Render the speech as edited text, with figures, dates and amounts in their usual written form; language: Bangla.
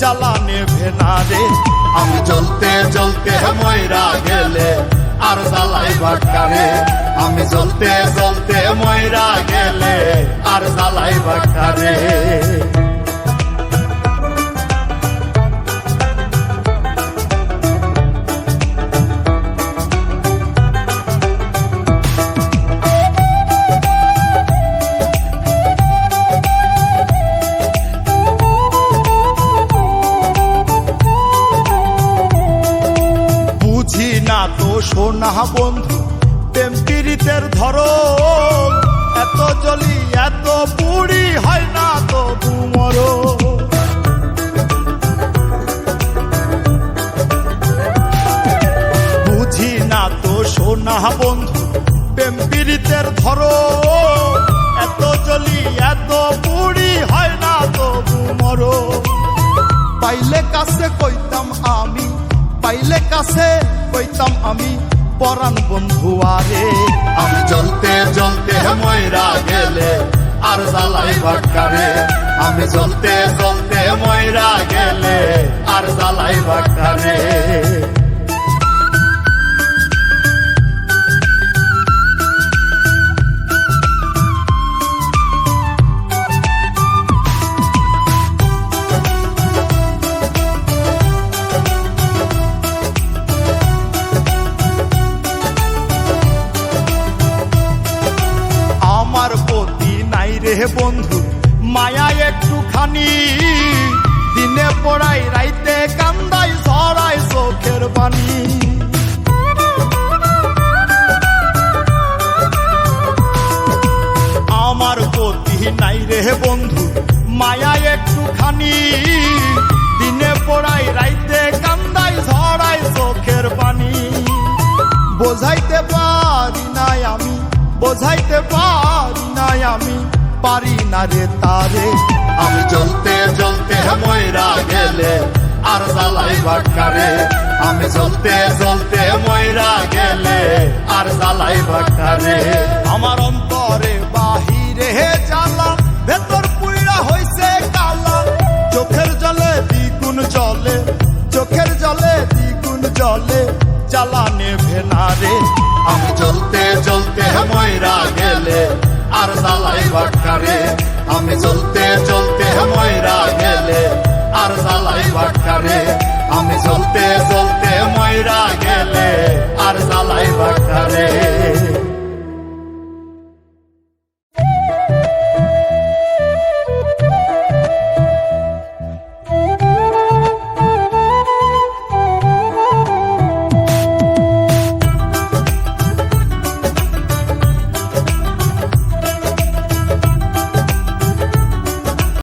জ্বালা নেভে না রে। আমি জ্বলতে জ্বলতে ময়রা গেলে আর জ্বালাই ভাটকারে। আমি জ্বলতে জ্বলতে ময়রা গেলে আর জ্বালাই ভাটকারে। বুঝি না তো সোনা বন্ধু প্রেম পীড়িতের ধরন, এত জলি এত পুরি হয় না তবু মরণ। বুঝি না তো সোনা বন্ধু প্রেম পীড়িতের ধরন, এত জলি এত পুরি হয় না তবু মরণ। পাইলে কাছে কইতাম আমি, পাইলে কাছে কইতাম আমি পরাণ বন্ধু আরে। আমি জ্বলতে জ্বলতে ময়রা গেলে আর জ্বালাই ভাটকারে। আমি জ্বলতে জ্বলতে ময়রা গেলে আর জ্বালাই ভাটকারে। আমার প্রতি নাই রে বন্ধু মায়া একটুখানি, দিনে পড়াই রাইতে কান্দাই ঝরাই চোখের পানি। আমার প্রতি নাই রে বন্ধু মায়া একটুখানি, দিনে পড়াই রাইতে কান্দাই ঝরাই চোখের পানি। বোঝাইতে পারি নাই আমি, বোঝাইতে পারি নাই আমি, পারি না রে তারে। আমি জ্বলতে জ্বলতে ময়রা গেলে আর জ্বালাই ভাটকারে। আমি জ্বলতে জ্বলতে ময়রা গেলে আর জ্বালাই ভাটকারে। আমার অন্তরে বাহিরে জ্বালা, ভেতর পুইরা হইছে কালা। চোখের জলে দ্বিগুণ জলে, চোখের জলে দ্বিগুণ জলে, জ্বালা নেভে না রে। আমি জ্বলতে জ্বলতে ময়রা গেলে আর জ্বালাই ভাটকারে। আমি জ্বলতে জ্বলতে ময়রা